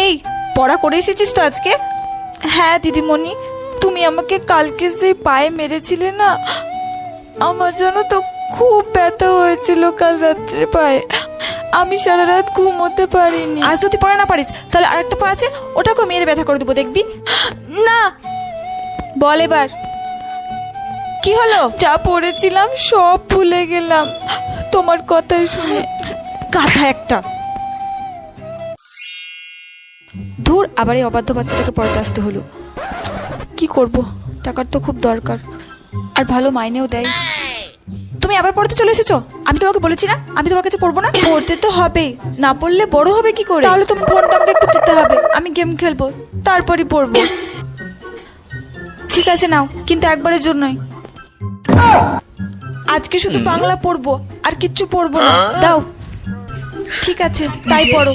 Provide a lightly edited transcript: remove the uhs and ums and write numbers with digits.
এই, পড়া করে এসেছিস তো আজকে? হ্যাঁ দিদিমণি, তুমি আমাকে কালকে সেই পায়ে মেরেছিলে না, আমার জন্য তো খুব ব্যথা হয়েছিল কাল রাত্রে পায়ে। আমি সারা রাত ঘুমোতে পারিনি। আজ যদি পড়া না পারিস তাহলে আরেকটা পা আছে, ওটাকে মেরে ব্যথা করে দেবো, দেখবি। না, বল এবার কি হলো? যা পড়েছিলাম সব ভুলে গেলাম তোমার কথা শুনে। গাধা একটা। ধুর, আবার এই অবাধ্য বাচ্চাটাকে পড়াতে আসতে হলো। কি করব, টাকার তো খুব দরকার, আর ভালো মাইনেও দেয়। তুমি আবার পড়তে চলে এসেছো? আমি তোমাকে বলেছি না আমি তোমার কাছে পড়বো না? পড়তে তো হবেই, না পড়লে বড় হবে কি করে? তাহলে তোমার ফোনটা আমাকে একটু দিতে হবে, আমি গেম খেলবো, তারপরই পড়বো। ঠিক আছে নাও, কিন্তু একবারের জন্যই। আজকে শুধু বাংলা পড়বো, আর কিচ্ছু পড়বো না। দাও। ঠিক আছে, তাই পড়ো।